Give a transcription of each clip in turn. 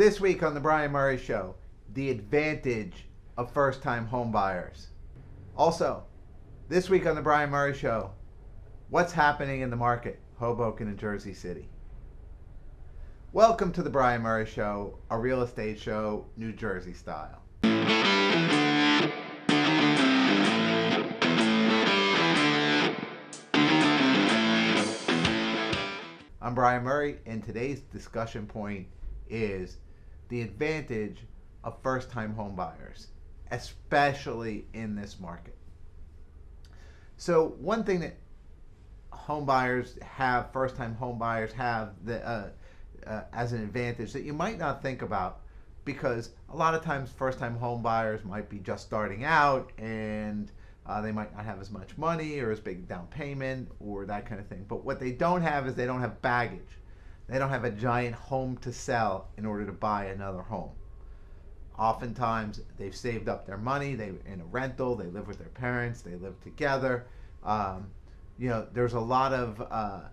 This week on the Brian Murray Show, the advantage of first-time home buyers. Also, this week on the Brian Murray Show, what's happening in the market, Hoboken and Jersey City. Welcome to the Brian Murray Show, a real estate show, New Jersey style. I'm Brian Murray, and today's discussion point is the advantage of first-time home buyers, especially in this market. So one thing that first-time home buyers have as an advantage that you might not think about, because a lot of times first-time home buyers might be just starting out and they might not have as much money or as big down payment or that kind of thing. But what they don't have is they don't have baggage. They don't have a giant home to sell in order to buy another home. Oftentimes they've saved up their money. They're in a rental. They live with their parents. They live together. There's a lot of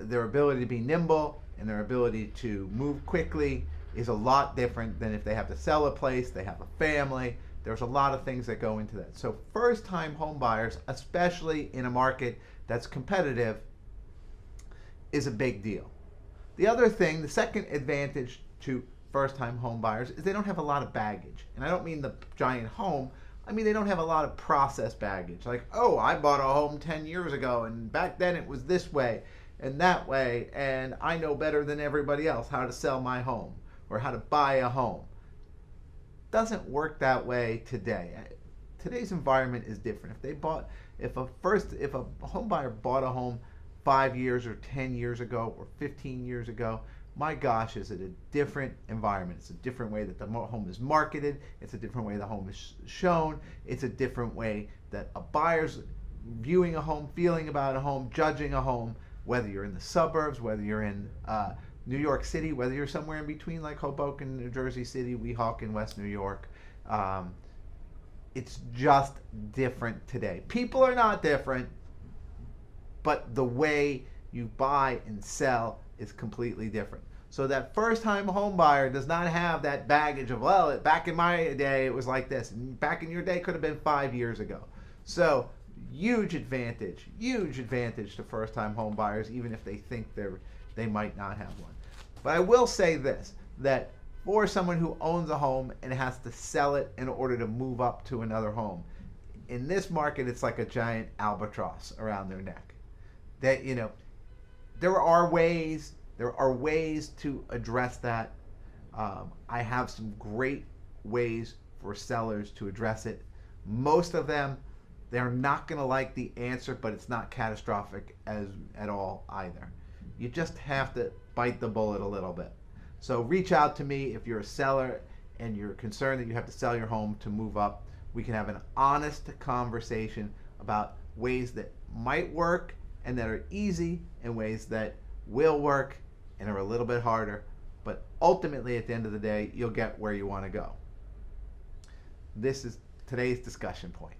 their ability to be nimble and their ability to move quickly is a lot different than if they have to sell a place, they have a family. There's a lot of things that go into that. So first-time home buyers, especially in a market that's competitive, is a big deal. The other thing, the second advantage to first-time home buyers is they don't have a lot of baggage. And I don't mean the giant home. I mean they don't have a lot of process baggage. Like, oh, I bought a home 10 years ago, and back then it was this way and that way, and I know better than everybody else how to sell my home or how to buy a home. Doesn't work that way today. Today's environment is different. If a home buyer bought a home 5 years or 10 years ago or 15 years ago, my gosh, is it a different environment. It's a different way that the home is marketed. It's a different way the home is shown. It's a different way that a buyer's viewing a home, feeling about a home, judging a home, whether you're in the suburbs, whether you're in New York City, whether you're somewhere in between like Hoboken, New Jersey City, Weehawken, West New York. It's just different today. People are not different, but the way you buy and sell is completely different. So that first-time home buyer does not have that baggage of, well, back in my day it was like this, and back in your day could have been 5 years ago. So huge advantage to first-time home buyers, even if they think they might not have one. But I will say this, that for someone who owns a home and has to sell it in order to move up to another home, in this market it's like a giant albatross around their neck. That, there are ways to address that. I have some great ways for sellers to address it. Most of them, they're not going to like the answer, but it's not catastrophic at all either. You just have to bite the bullet a little bit. So reach out to me if you're a seller and you're concerned that you have to sell your home to move up. We can have an honest conversation about ways that might work and that are easy and ways that will work and are a little bit harder. But ultimately, at the end of the day, you'll get where you want to go. This is today's discussion point.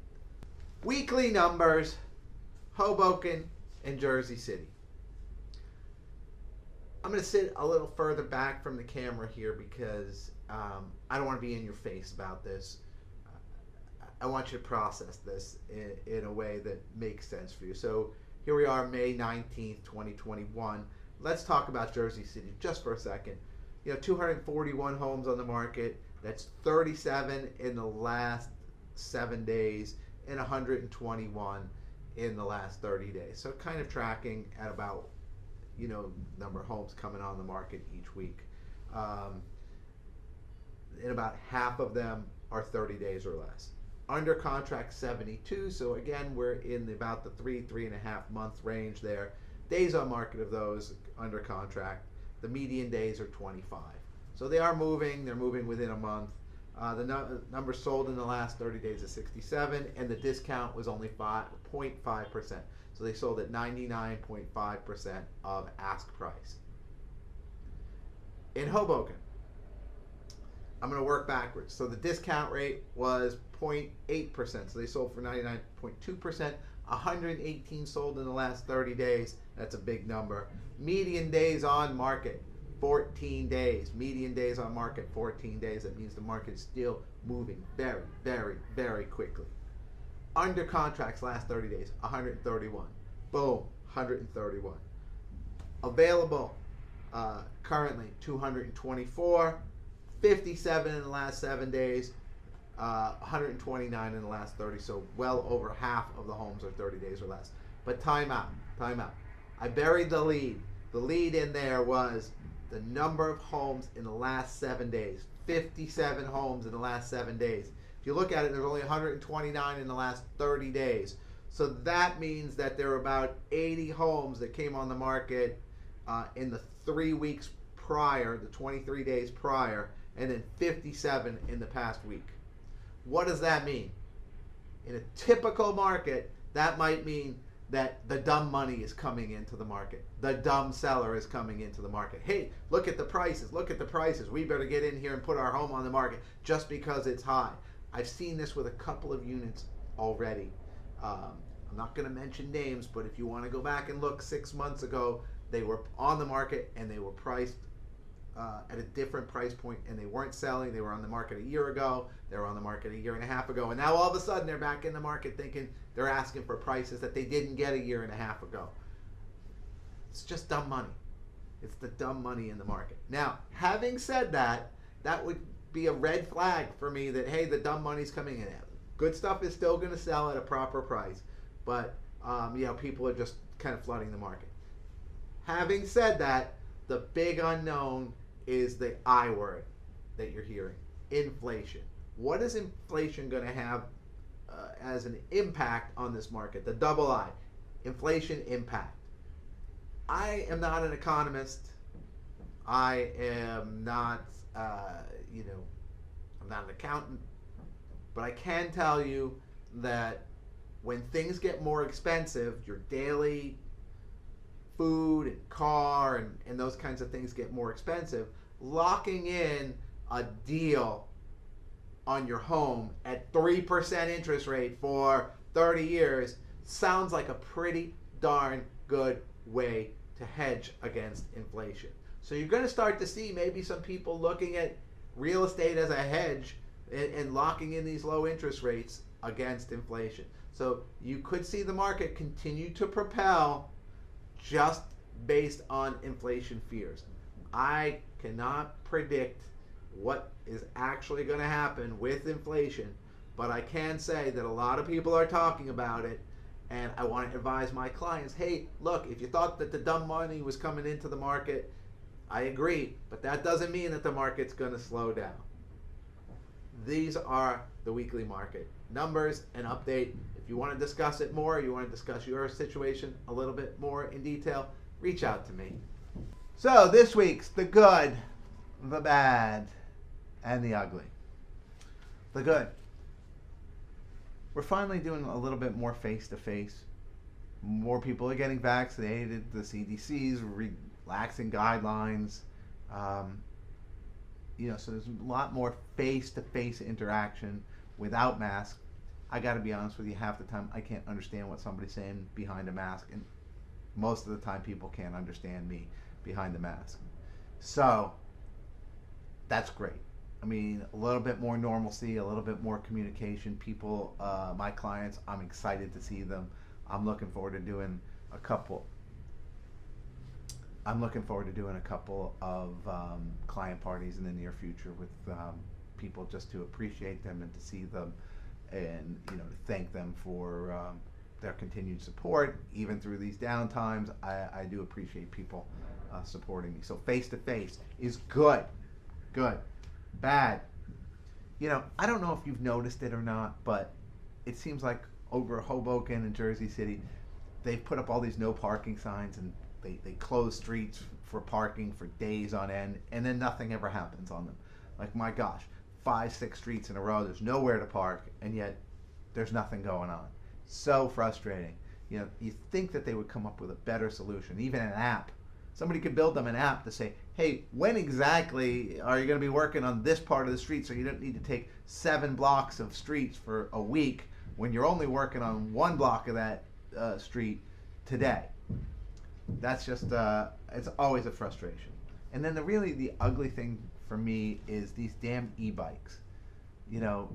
Weekly numbers, Hoboken and Jersey City. I'm going to sit a little further back from the camera here because I don't want to be in your face about this. I want you to process this in a way that makes sense for you. So here we are, May 19th, 2021. Let's talk about Jersey City just for a second. 241 homes on the market. That's 37 in the last 7 days and 121 in the last 30 days. So kind of tracking at about number of homes coming on the market each week. And about half of them are 30 days or less. Under contract 72, so again we're in about the 3.5 month range there. Days on market of those under contract, the median days are 25. So they are moving, they're moving within a month. The number sold in the last 30 days is 67, and the discount was only 0.5%. So they sold at 99.5% of ask price. In Hoboken, I'm going to work backwards. So the discount rate was 0.8%. So they sold for 99.2%. 118 sold in the last 30 days. That's a big number. Median days on market, 14 days. Median days on market, 14 days. That means the market is still moving very, very, very quickly. Under contracts last 30 days, 131. Boom, 131. Available currently 224, 57 in the last 7 days, 129 in the last 30. So well over half of the homes are 30 days or less. But time out. I buried the lead. The lead in there was the number of homes in the last 7 days. 57 homes in the last 7 days. If you look at it, there's only 129 in the last 30 days. So that means that there are about 80 homes that came on the market in the 3 weeks prior, the 23 days prior, and then 57 in the past week. What does that mean? In a typical market, that might mean that the dumb money is coming into the market. The dumb seller is coming into the market. Hey, look at the prices. We better get in here and put our home on the market just because it's high. I've seen this with a couple of units already. I'm not going to mention names, but if you want to go back and look 6 months ago, they were on the market and they were priced at a different price point, and they weren't selling. They were on the market a year ago. They were on the market a year and a half ago, and now all of a sudden they're back in the market thinking they're asking for prices that they didn't get a year and a half ago. It's just dumb money. It's the dumb money in the market. Now, having said that, that would be a red flag for me that, hey, the dumb money's coming in. Good stuff is still going to sell at a proper price, but people are just kind of flooding the market. Having said that, the big unknown is the I word that you're hearing, inflation. What is inflation going to have as an impact on this market? The double I, inflation impact. I am not an economist. I am not, I'm not an accountant. But I can tell you that when things get more expensive, your daily food and car and those kinds of things get more expensive, locking in a deal on your home at 3% interest rate for 30 years sounds like a pretty darn good way to hedge against inflation. So you're going to start to see maybe some people looking at real estate as a hedge and locking in these low interest rates against inflation. So you could see the market continue to propel just based on inflation fears. I cannot predict what is actually going to happen with inflation, but I can say that a lot of people are talking about it, and I want to advise my clients, hey, look, if you thought that the dumb money was coming into the market, I agree, but that doesn't mean that the market's going to slow down. These are the weekly market numbers and update. If you want to discuss it more, you want to discuss your situation a little bit more in detail, reach out to me. So this week's the good, the bad, and the ugly. The good. We're finally doing a little bit more face-to-face. More people are getting vaccinated. The CDC's relaxing guidelines. So there's a lot more face-to-face interaction without masks. I got to be honest with you, half the time I can't understand what somebody's saying behind a mask, and most of the time people can't understand me behind the mask. So that's great. I mean, a little bit more normalcy, a little bit more communication. People, my clients, I'm excited to see them. I'm looking forward to doing a couple of client parties in the near future with people, just to appreciate them and to see them, and to thank them for their continued support even through these downtimes. I do appreciate people supporting me. So face to face is good. Bad. I don't know if you've noticed it or not, but it seems like over Hoboken and Jersey City, they've put up all these no parking signs, and they close streets for parking for days on end, and then nothing ever happens on them. Like, my gosh, 5-6 streets in a row, there's nowhere to park, and yet there's nothing going on. So frustrating. You think that they would come up with a better solution, even an app. Somebody could build them an app to say, hey, when exactly are you going to be working on this part of the street, so you don't need to take 7 blocks of streets for a week when you're only working on 1 block of that street today. That's just, it's always a frustration. And then the ugly thing for me is these damn e-bikes. You know,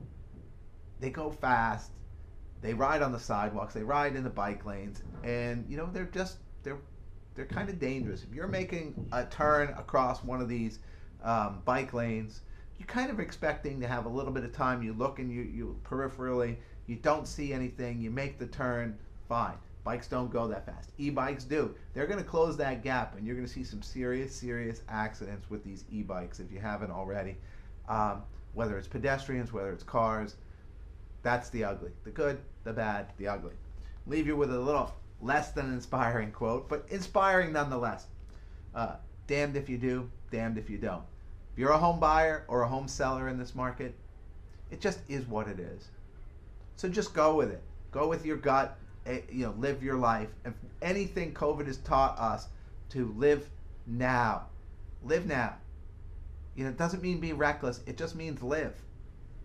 they go fast, they ride on the sidewalks, they ride in the bike lanes, and you know they're kind of dangerous. If you're making a turn across one of these bike lanes, you're kind of expecting to have a little bit of time. You look and you peripherally, you don't see anything. You make the turn, fine. Bikes don't go that fast. E-bikes do. They're going to close that gap, and you're going to see some serious accidents with these e-bikes if you haven't already. Whether it's pedestrians, whether it's cars, that's the ugly. The good, the bad, the ugly. Leave you with a little less than inspiring quote, but inspiring nonetheless. Damned if you do, damned if you don't. If you're a home buyer or a home seller in this market, it just is what it is. So just go with it. Go with your gut. Live your life. If anything, COVID has taught us to live now. Live now. It doesn't mean be reckless. It just means live.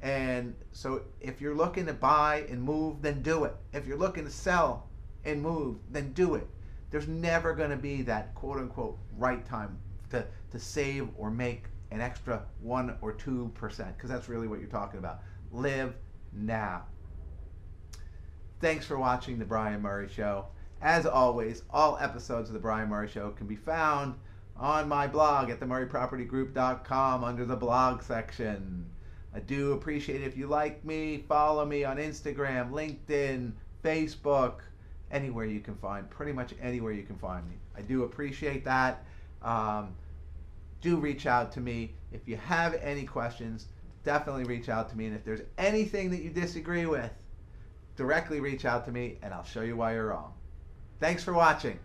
And so if you're looking to buy and move, then do it. If you're looking to sell and move, then do it. There's never going to be that quote unquote right time to save or make an extra 1 or 2%, because that's really what you're talking about. Live now. Thanks for watching The Brian Murray Show. As always, all episodes of The Brian Murray Show can be found on my blog at themurraypropertygroup.com under the blog section. I do appreciate it if you like me, follow me on Instagram, LinkedIn, Facebook, anywhere you can find, pretty much anywhere you can find me. I do appreciate that. Do reach out to me. If you have any questions, definitely reach out to me. And if there's anything that you disagree with, directly reach out to me and I'll show you why you're wrong. Thanks for watching.